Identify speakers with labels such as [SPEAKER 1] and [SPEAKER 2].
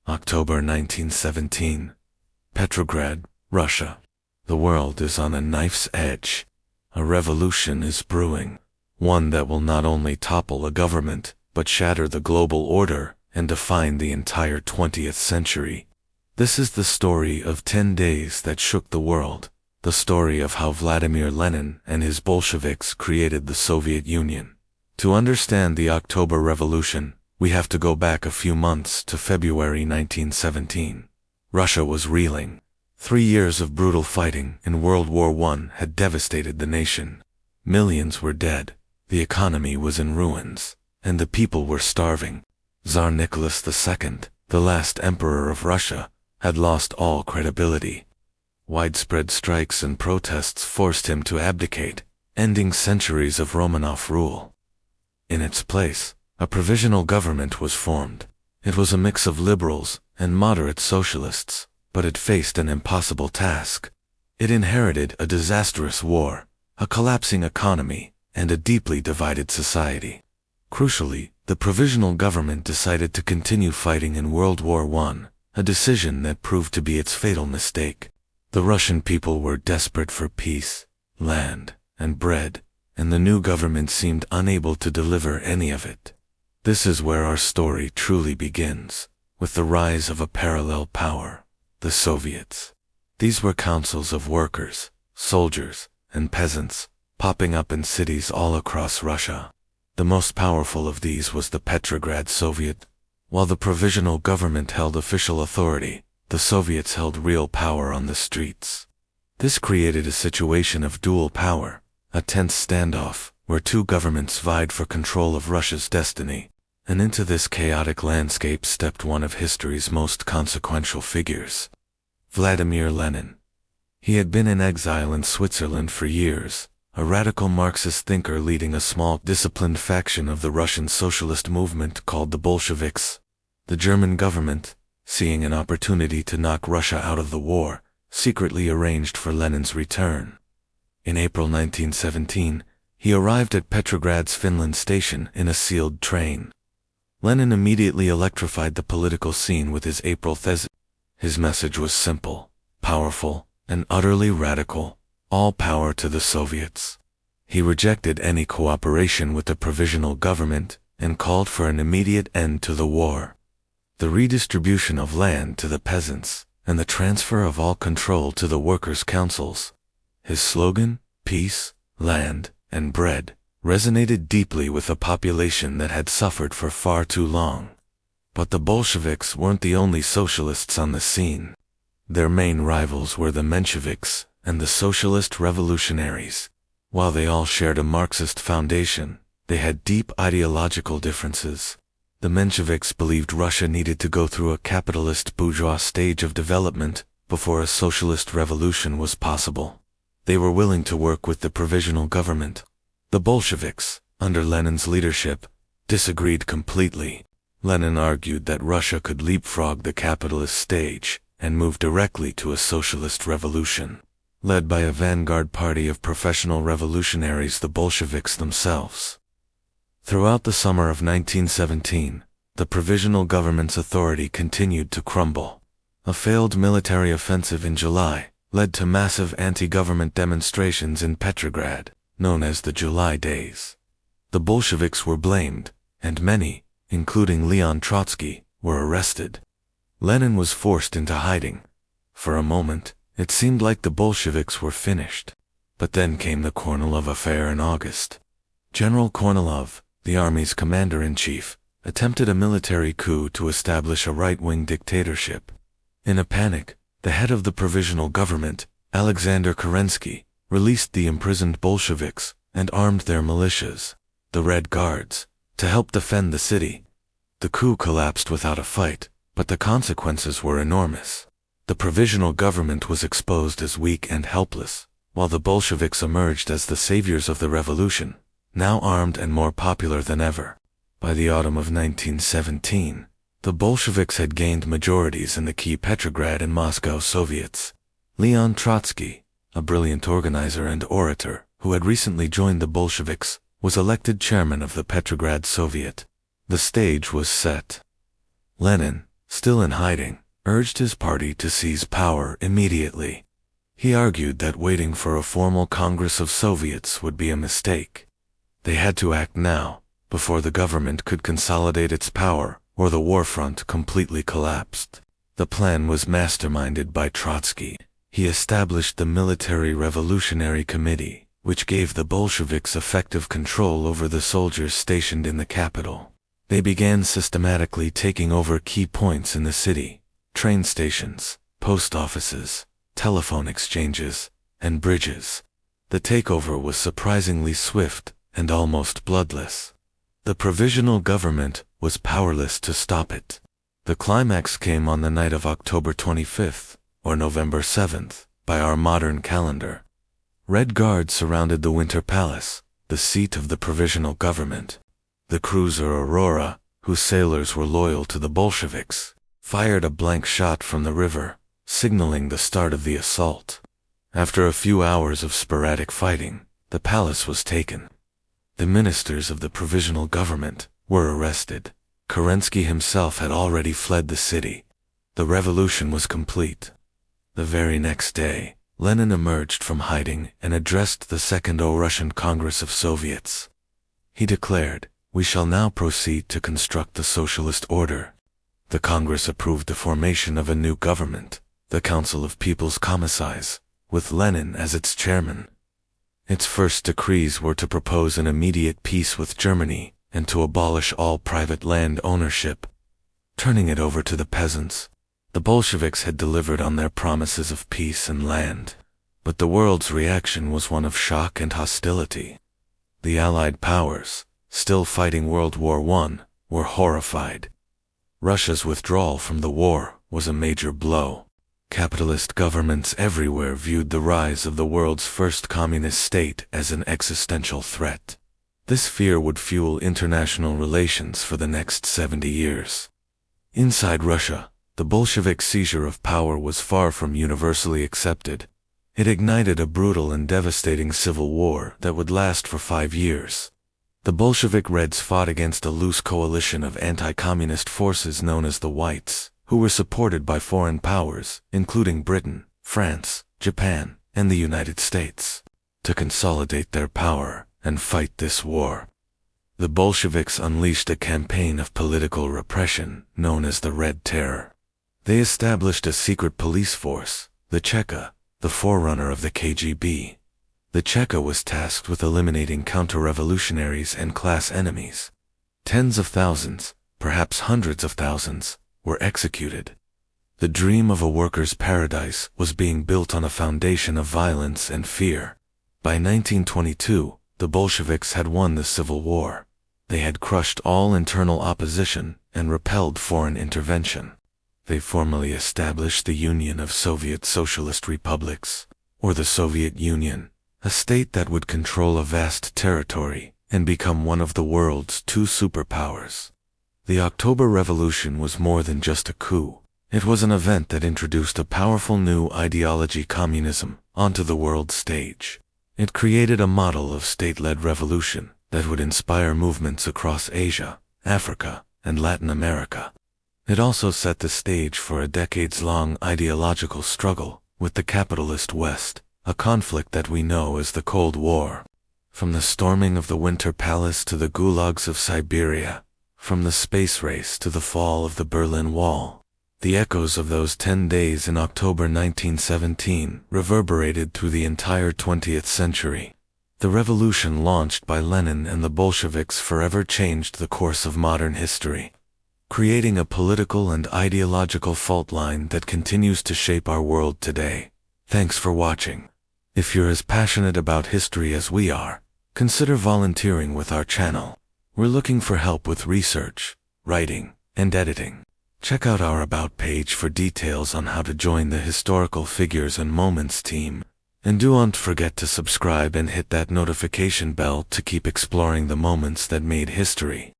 [SPEAKER 1] October 1917. Petrograd, Russia. The world is on a knife's edge. A revolution is brewing. One that will not only topple a government, but shatter the global order and define the entire 20th century. This is the story of 10 days that shook the world. The story of how Vladimir Lenin and his Bolsheviks created the Soviet Union. To understand the October Revolution, we have to go back a few months to February 1917. Russia was reeling. 3 years of brutal fighting in World War I had devastated the nation. Millions were dead, the economy was in ruins, and the people were starving. Tsar Nicholas II, the last emperor of Russia, had lost all credibility. Widespread strikes and protests forced him to abdicate, ending centuries of Romanov rule. In its place, a provisional government was formed. It was a mix of liberals and moderate socialists, but it faced an impossible task. It inherited a disastrous war, a collapsing economy, and a deeply divided society. Crucially, the provisional government decided to continue fighting in World War I, a decision that proved to be its fatal mistake. The Russian people were desperate for peace, land, and bread, and the new government seemed unable to deliver any of it. This is where our story truly begins, with the rise of a parallel power, the Soviets. These were councils of workers, soldiers, and peasants, popping up in cities all across Russia. The most powerful of these was the Petrograd Soviet. While the provisional government held official authority, the Soviets held real power on the streets. This created a situation of dual power, a tense standoff, where two governments vied for control of Russia's destiny, and into this chaotic landscape stepped one of history's most consequential figures, Vladimir Lenin. He had been in exile in Switzerland for years, a radical Marxist thinker leading a small, disciplined faction of the Russian socialist movement called the Bolsheviks. The German government, seeing an opportunity to knock Russia out of the war, secretly arranged for Lenin's return. In April 1917, he arrived at Petrograd's Finland station in a sealed train. Lenin immediately electrified the political scene with his April thesis. His message was simple, powerful, and utterly radical: all power to the Soviets. He rejected any cooperation with the provisional government and called for an immediate end to the war, the redistribution of land to the peasants, and the transfer of all control to the workers' councils. His slogan, peace, land, and bread, resonated deeply with a population that had suffered for far too long. But the Bolsheviks weren't the only socialists on the scene. Their main rivals were the Mensheviks and the Socialist Revolutionaries. While they all shared a Marxist foundation, they had deep ideological differences. The Mensheviks believed Russia needed to go through a capitalist bourgeois stage of development before a socialist revolution was possible. They were willing to work with the provisional government. The Bolsheviks, under Lenin's leadership, disagreed completely. Lenin argued that Russia could leapfrog the capitalist stage and move directly to a socialist revolution, led by a vanguard party of professional revolutionaries, the Bolsheviks themselves. Throughout the summer of 1917, the provisional government's authority continued to crumble. A failed military offensive in July led to massive anti-government demonstrations in Petrograd, known as the July Days. The Bolsheviks were blamed, and many, including Leon Trotsky, were arrested. Lenin was forced into hiding. For a moment, it seemed like the Bolsheviks were finished. But then came the Kornilov affair in August. General Kornilov, the army's commander-in-chief, attempted a military coup to establish a right-wing dictatorship. In a panic, the head of the provisional government, Alexander Kerensky, released the imprisoned Bolsheviks and armed their militias, the Red Guards, to help defend the city. The coup collapsed without a fight, but the consequences were enormous. The provisional government was exposed as weak and helpless, while the Bolsheviks emerged as the saviors of the revolution, now armed and more popular than ever. By the autumn of 1917, the Bolsheviks had gained majorities in the key Petrograd and Moscow Soviets. Leon Trotsky, a brilliant organizer and orator who had recently joined the Bolsheviks, was elected chairman of the Petrograd Soviet. The stage was set. Lenin, still in hiding, urged his party to seize power immediately. He argued that waiting for a formal Congress of Soviets would be a mistake. They had to act now, before the government could consolidate its power or the war front completely collapsed. The plan was masterminded by Trotsky. He established the Military Revolutionary Committee, which gave the Bolsheviks effective control over the soldiers stationed in the capital. They began systematically taking over key points in the city: train stations, post offices, telephone exchanges, and bridges. The takeover was surprisingly swift and almost bloodless. The provisional government was powerless to stop it. The climax came on the night of October 25th, or November 7th, by our modern calendar. Red Guards surrounded the Winter Palace, the seat of the provisional government. The cruiser Aurora, whose sailors were loyal to the Bolsheviks, fired a blank shot from the river, signaling the start of the assault. After a few hours of sporadic fighting, the palace was taken. The ministers of the provisional government were arrested. Kerensky himself had already fled the city. The revolution was complete. The very next day, Lenin emerged from hiding and addressed the Second Russian Congress of Soviets. He declared, "We shall now proceed to construct the socialist order." The Congress approved the formation of a new government, the Council of People's Commissars, with Lenin as its chairman. Its first decrees were to propose an immediate peace with Germany and to abolish all private land ownership, turning it over to the peasants. The Bolsheviks had delivered on their promises of peace and land, but the world's reaction was one of shock and hostility. The Allied powers, still fighting World War I, were horrified. Russia's withdrawal from the war was a major blow. Capitalist governments everywhere viewed the rise of the world's first communist state as an existential threat. This fear would fuel international relations for the next 70 years. Inside Russia, the Bolshevik seizure of power was far from universally accepted. It ignited a brutal and devastating civil war that would last for 5 years. The Bolshevik Reds fought against a loose coalition of anti-communist forces known as the Whites, who were supported by foreign powers, including Britain, France, Japan, and the United States, to consolidate their power and fight this war. The Bolsheviks unleashed a campaign of political repression known as the Red Terror. They established a secret police force, the Cheka, the forerunner of the KGB. The Cheka was tasked with eliminating counter-revolutionaries and class enemies. Tens of thousands, perhaps hundreds of thousands, were executed. The dream of a worker's paradise was being built on a foundation of violence and fear. By 1922, the Bolsheviks had won the Civil War. They had crushed all internal opposition and repelled foreign intervention. They formally established the Union of Soviet Socialist Republics, or the Soviet Union, a state that would control a vast territory and become one of the world's 2 superpowers. The October Revolution was more than just a coup. It was an event that introduced a powerful new ideology, communism, onto the world stage. It created a model of state-led revolution that would inspire movements across Asia, Africa, and Latin America. It also set the stage for a decades-long ideological struggle with the capitalist West, a conflict that we know as the Cold War. From the storming of the Winter Palace to the gulags of Siberia, from the space race to the fall of the Berlin Wall, the echoes of those 10 days in October 1917 reverberated through the entire 20th century. The revolution launched by Lenin and the Bolsheviks forever changed the course of modern history, creating a political and ideological fault line that continues to shape our world today. Thanks for watching. If you're as passionate about history as we are, consider volunteering with our channel. We're looking for help with research, writing, and editing. Check out our About page for details on how to join the Historical Figures and Moments team. And don't forget to subscribe and hit that notification bell to keep exploring the moments that made history.